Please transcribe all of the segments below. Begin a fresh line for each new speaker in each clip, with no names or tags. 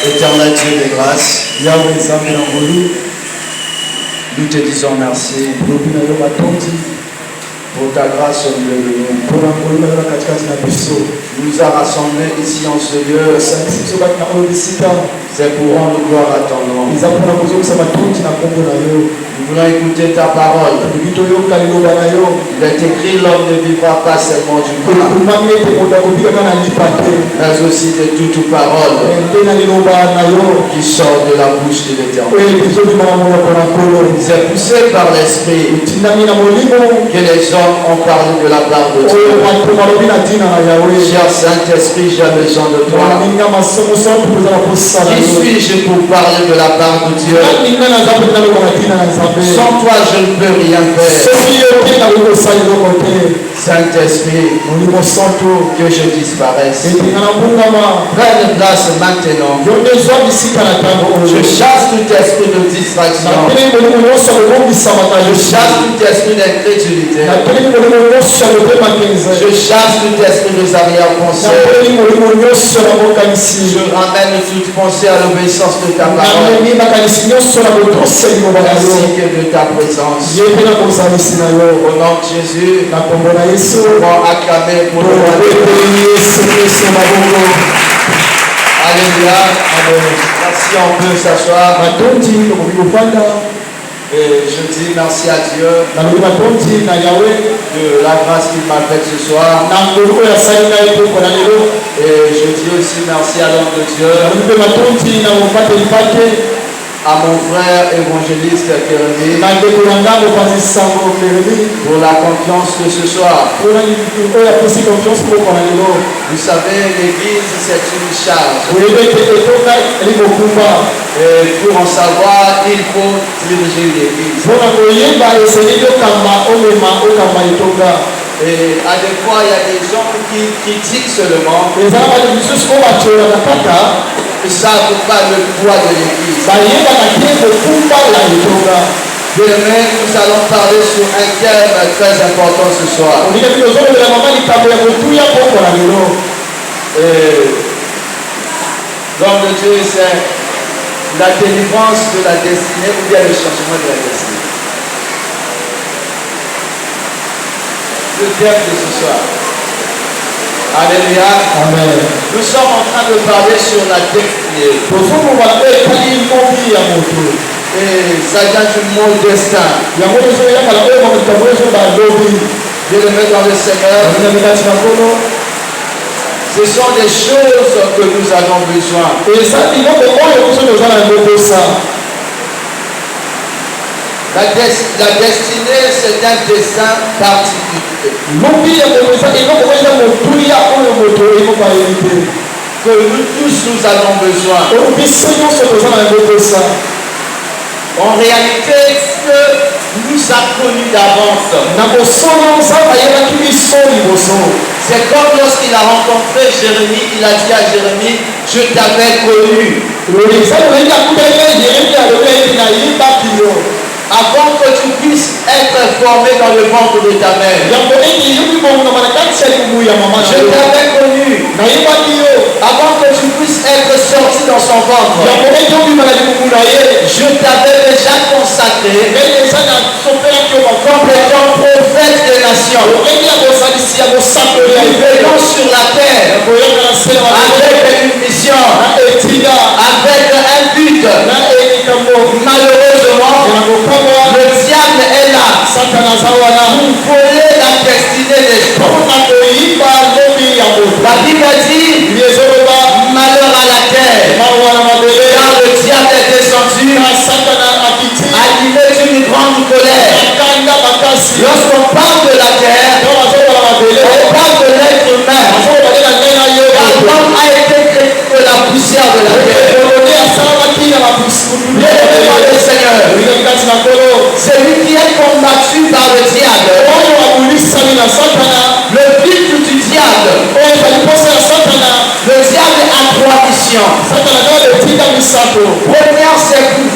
Éternel Dieu de grâce, nous te disons merci pour ta grâce au milieu de nous. Tu nous as rassemblés ici en ce lieu. C'est pour rendre gloire à ton nom. Nous voulons écouter ta parole. Il est écrit, l'homme ne vivra pas seulement du pain, mais aussi de toute parole qui sort de la bouche de l'Éternel. C'est poussé par l'Esprit que les hommes ont parlé de la part de Dieu. Cher Saint-Esprit, j'ai besoin de toi. Qui suis-je pour parler de la part de Dieu? Sans toi, je ne peux rien faire. Saint-Esprit, que je disparaisse. Prenne place maintenant. Je chasse tout esprit de distraction. Je chasse tout esprit d'incrédulité. Je chasse tout esprit de arrière-pensée. Je ramène toute pensée à l'obéissance de ta parole, ainsi que de ta présence. Au nom de Jésus, nous allons acclamer pour le roi. Alléluia. Merci, on peut s'asseoir. Et je dis merci à Dieu de la grâce qu'il m'a faite ce soir. Et je dis aussi merci à l'homme de Dieu, à mon frère évangéliste Kérémy, pour la confiance de ce soir. Vous savez, l'église c'est une charge. Et pour en savoir, il faut diriger l'église. Et à des fois, il y a des gens qui critiquent seulement. Ils ne savent pas le poids de l'église. Demain, nous allons parler sur un thème très important ce soir. L'homme de Dieu, c'est la délivrance de la destinée ou bien le changement de la destinée. Le thème de ce soir. Alléluia. Amen. Nous sommes en train de parler sur la destinée. Et ça vient du mot destin. Je le mets dans le Seigneur. Ce sont des choses que nous avons besoin. La destinée, c'est un dessein particulier que nous tous nous avons besoin. En réalité, Dieu nous a connus d'avance. C'est comme lorsqu'il a rencontré Jérémie, il a dit à Jérémie, je t'avais connu. Avant que tu puisses être formé dans le ventre de ta mère. Je t'avais connu. Avant que tu puisses être sorti dans son ventre. Je t'avais déjà consacré comme étant prophète des nations. Venons sur la terre avec une mission, avec un but. Malheureusement, le diable est là pour voler la destinée des gens. La Bible dit malheur à la terre, car le diable est descendu animé d'une grande colère. Lorsqu'on parle de la terre, on parle de l'être humain, car l'homme a été créé de la poussière de la terre. Le Seigneur, celui qui est combattu par le diable, le but du diable, le diable a trois missions. Première, c'est pour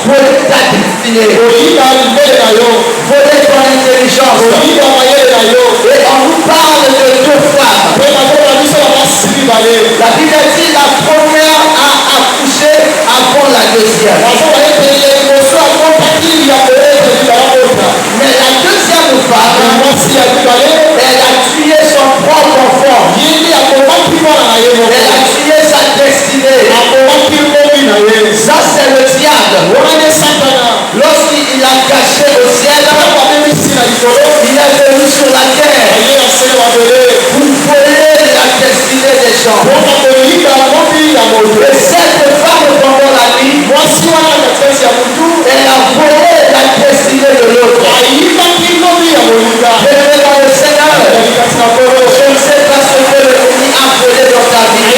voler ta destinée. voler ton intelligence. Et on nous parle de deux femmes. La Bible dit la première a accouché avant la deuxième. Mais la deuxième femme, elle a tué son propre enfant. Elle a tué sa destinée. Ça c'est le diable. Lorsqu'il a caché au ciel, il est venu sur la terre pour voler la destinée des gens. Et cette femme pendant la nuit, elle a volé la destinée de l'autre. Bien-aimé dans le Seigneur, je ne sais pas ce que l'ennemi a volé dans ta vie.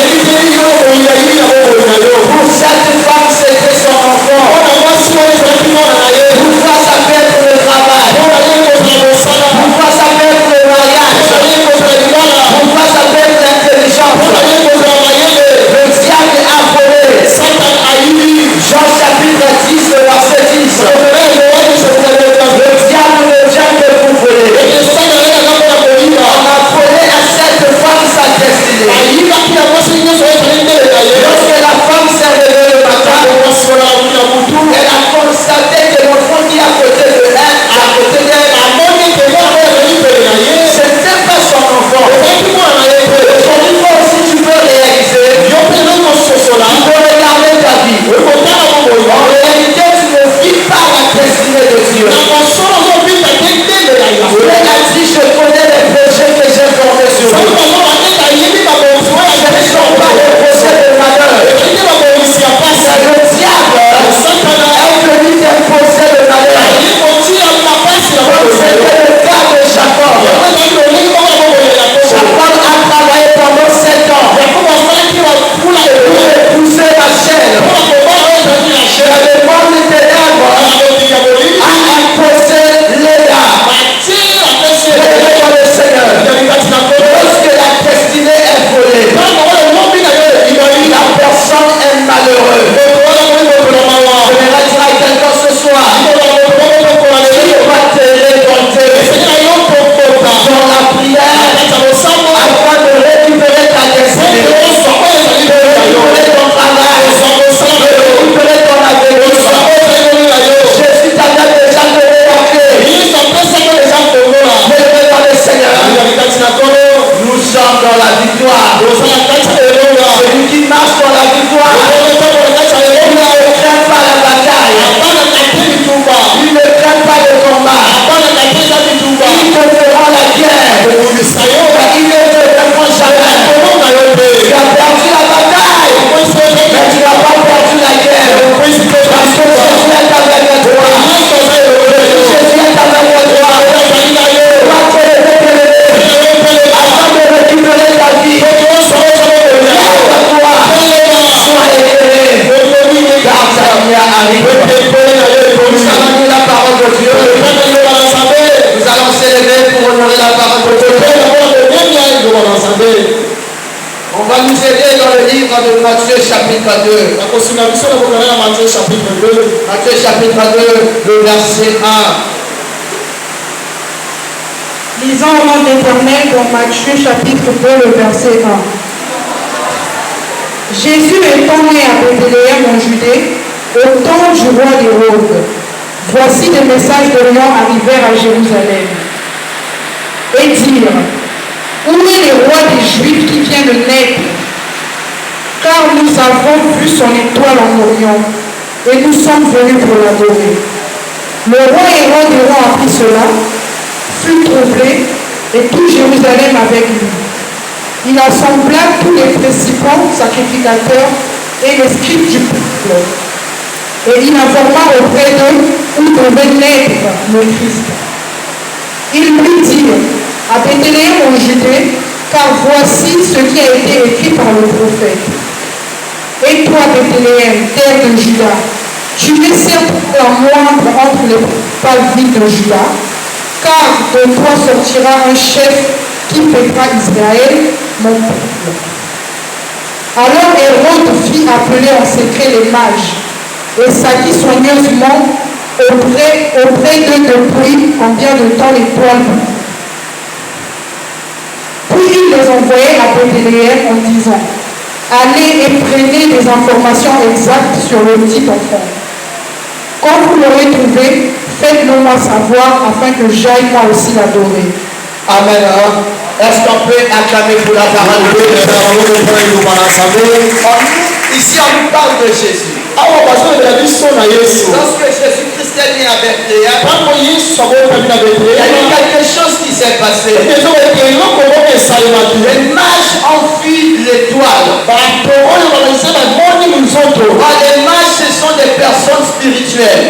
Pour cette femme, c'était son enfant. Pourquoi ça peut être le travail? Pourquoi ça peut être le mariage? Pourquoi ça peut être l'intelligence? Le diable a volé. Jean chapitre 10, verset 10. Le diable ne vient que pour voler. On a volé à cette femme sa destinée. Lorsque la femme s'est levée le matin, elle a constaté que l'enfant qui est à côté de elle, c'était pas son enfant. Aujourd'hui, toi aussi tu peux réaliser, tu peux regarder ta vie. En réalité, tu ne vis pas la destinée de Dieu. Dieu a dit, je connais les projets que j'ai formés sur vous. Ce ne sont pas les projets de malheur. C'est le diable est venu t'imposer le malheur. C'était le cas de Jacob. Jacob a travaillé pendant 7 ans pour épouser Rachel. Le monde des ténèbres a imposé Léa. Bien-aimé dans le Seigneur, lorsque la destinée est volée, la personne est malheureuse. Je vais dire à quelqu'un ce soir, Dieu va te révolter dans la prière afin de récupérer ta destinée, de récupérer ton travail, de récupérer ton avenir. Jésus t'avait déjà donné la clé. Mais dans le Seigneur, nous sommes dans la victoire. Celui qui marche dans la victoire, il ne craint pas la bataille. Il ne craint pas le combat. Il te fera la guerre. Il ne te répond jamais. Tu as perdu la bataille, mais tu n'as pas perdu la guerre. Parce que Jésus est avec toi. Jésus est avec toi. Afin de récupérer ta vie. Lève-toi. Sois éclairé. Car ta lumière arrive. Nous allons lire la parole de Dieu. Nous allons s'élever pour honorer la parole de Dieu. On va nous aider dans le livre de Matthieu chapitre 2. Matthieu chapitre 2, le verset 1.
Lisons au nom d'Éternel dans Matthieu chapitre 2, le verset 1. Jésus étant né à Bethléem en Judée, au temps du roi Hérode, voici des messages d'Orient arrivèrent à Jérusalem et dirent: où est le roi des Juifs qui vient de naître? Car nous avons vu son étoile en Orient et nous sommes venus pour l'adorer. Le roi Hérode ayant appris cela, fut troublé et tout Jérusalem avec lui. Il assembla tous les principaux sacrificateurs et les scribes du peuple. Et il informa auprès d'eux où devait naître le Christ. Il lui dit: à Bethléem en Judée, car voici ce qui a été écrit par le prophète. Et toi, Bethléem, terre de Juda, tu es certes la moindre entre les palvilles de Juda, car de toi sortira un chef qui pèsera Israël, mon peuple. Alors Hérode fit appeler en secret les mages et s'habilla soigneusement auprès d'eux depuis combien de temps les poils. Puis il les envoyait à Bethléem en disant, allez et prenez des informations exactes sur le petit enfant. Quand vous l'aurez trouvé, faites-le moi savoir afin que j'aille moi aussi l'adorer.
Amen. Est-ce qu'on peut acclamer pour la parole de Dieu? Ici, on nous parle de Jésus. Lorsque Jésus-Christ est né à Bethléem, il y a eu quelque chose qui s'est passé. Les mages ont fui l'étoile. Les mages, ce sont des personnes spirituelles.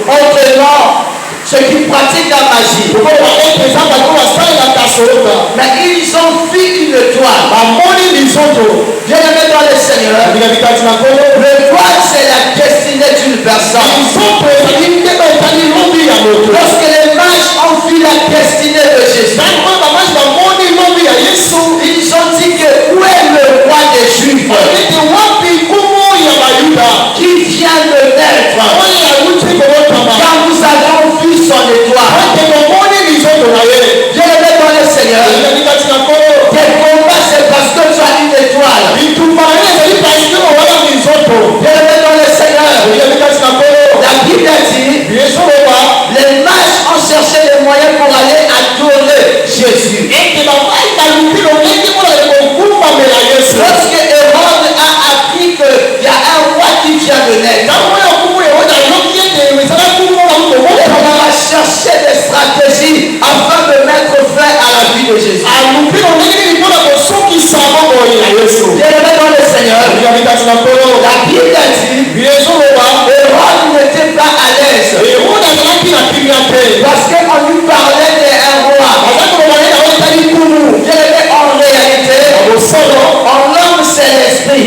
Autrement, ceux qui pratiquent la magie. Mais ils ont fui une étoile. Bien-aimé dans le Seigneur, l'étoile c'est la destinée d'une personne. Lorsque les mages ont fui la destinée de Jésus, ils ont dit que où est le roi des Juifs qui vient de naître, car nous avons vu son étoile. Bien-aimé dans le Seigneur, tes combats c'est parce que tu as une étoile. Bien-aimé dans le Seigneur, la Bible dit, les mages ont cherché les moyens pour aller adorer Jésus. Lorsque Hérode a appris qu'il y a un roi qui vient de naître, on a cherché des stratégies afin de mettre fin à la vie de Jésus. Bien-aimé dans le Seigneur, la Bible dit, Hérode n'était pas à l'aise parce qu'on lui parlait d'un roi. Bien-aimé, en réalité, en l'homme c'est l'esprit.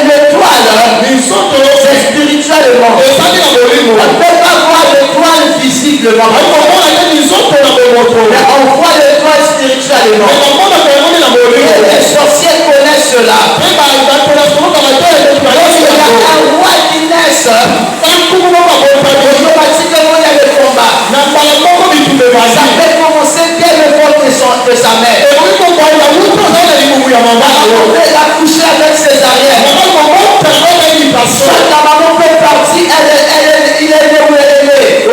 L'étoile, c'est spirituellement. On ne peut pas voir l'étoile visiblement, mais on voit l'étoile spirituellement. Et les sorciers connaissent cela. Lorsqu'il y a un roi qui naît, automatiquement il y a le combat. Ça peut commencer dès le ventre de sa mère. La maman peut accoucher avec césarienne. Soit la maman peut partir, il est né où elle est née.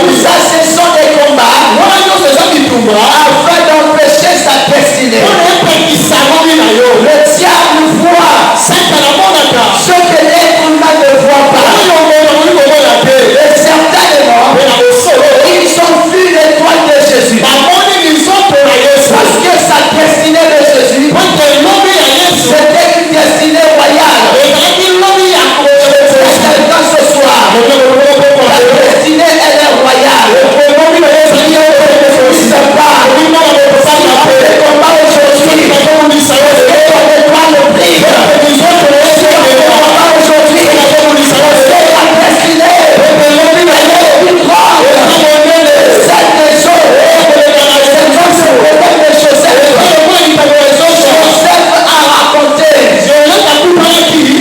Tout ça, ce sont des combats afin d'empêcher sa destinée. Le diable voit ce que l'être humain ne voit pas. Et certainement, ils ont vu l'étoile de Jésus. Parce que sa destinée de Jésus, c'était une destinée royale. Et quelqu'un ce soir, la destinée elle est royale. Il se bat. Il fait combat aujourd'hui. Et ton étoile brille. Il fait combat aujourd'hui. C'est la destinée. Une grande. Cette maison. C'est comme ce problème de Joseph. Joseph a raconté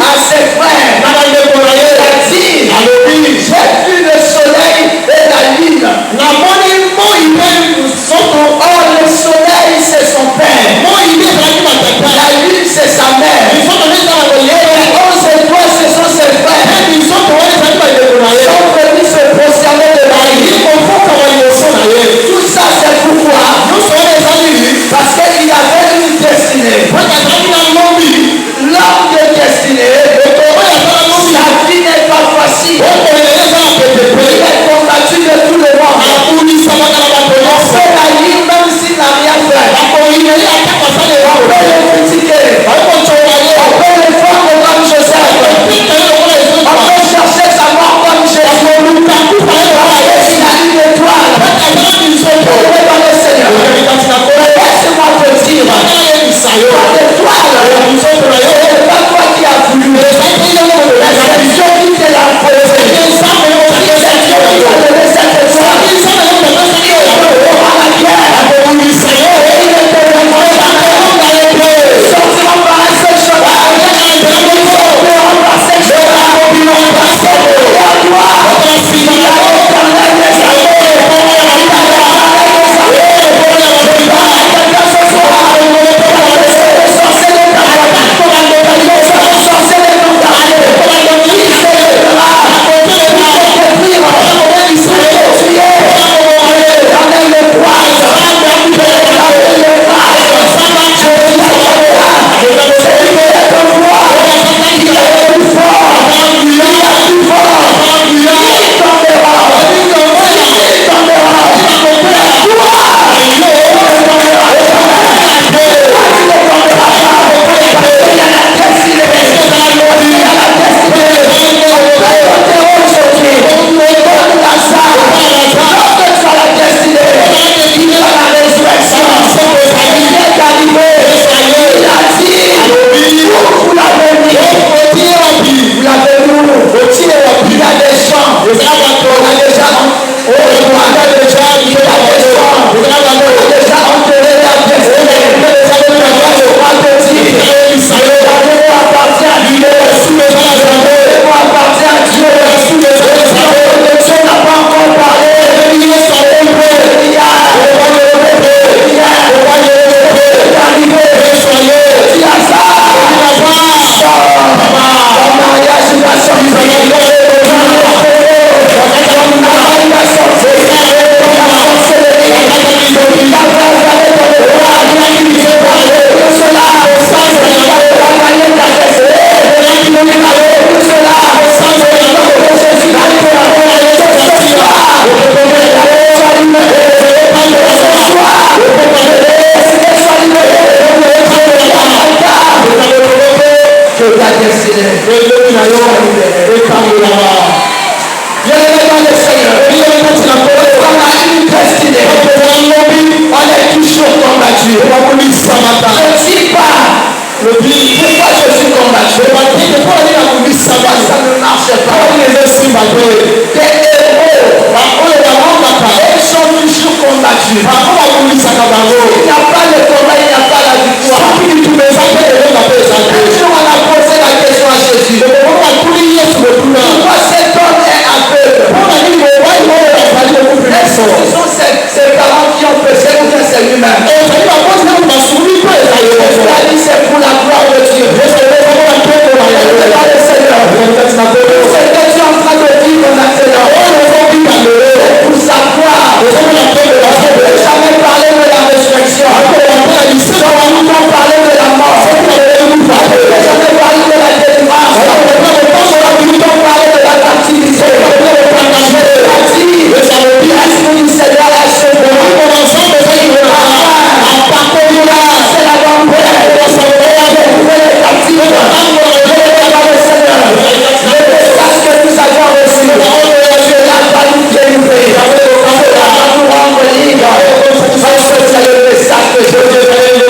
à ses frères. Il a dit, j'ai vu le soleil et la lune. Or le soleil c'est son père. La lune c'est sa mère. Et les 11 étoiles ce sont ses frères. Ils sont venus se prosterner devant lui. Tout ça c'est pourquoi? Parce qu'il avait une destinée. L'homme de destinée, sa vie n'est pas facile. Il est combattu de tout le monde. On fait la ligne même s'il n'a rien fait. On peut le critiquer.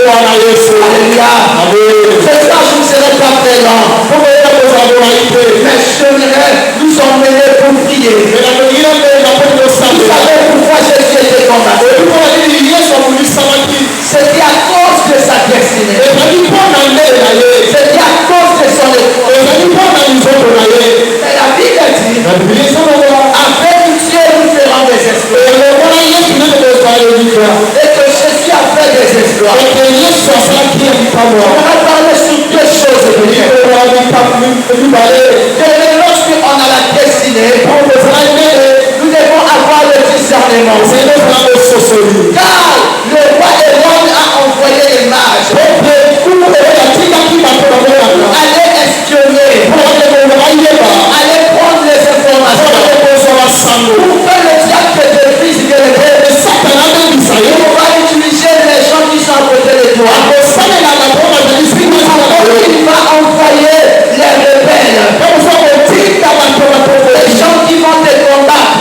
Alléluia. Ce soir, je ne serai pas très lent. Mais je j'aimerais nous emmener pour prier. Vous savez pourquoi Jésus était combattu? C'était à cause de sa destinée. C'était à cause de son épreuve. Mais la Bible dit, avec Dieu nous ferons des exploits. Et que Jésus a fait des exploits. On va parler sur deux choses. Lorsqu'on a la destinée, nous devons avoir le discernement. Car le roi Hérode a envoyé les mages aller espionner, aller prendre les informations pour que le diable te détruise de l'Église. On va utiliser les gens qui sont à côté de toi. Il va envoyer les rebelles, les gens qui vont te combattre.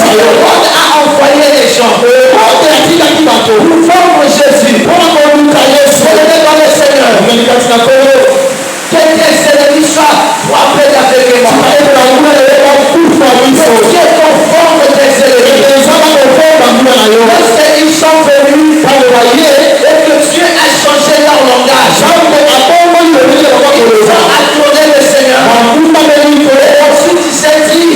Hérode a envoyé les gens pour vendre Jésus. Relevez dans le Seigneur. Que tes ennemis soient frappés d'aveuglement. Que Dieu conforme tes ennemis. Lorsqu'ils sont venus et que Dieu a changé leur langage, ils ont adoré le Seigneur. Et ensuite il s'est dit,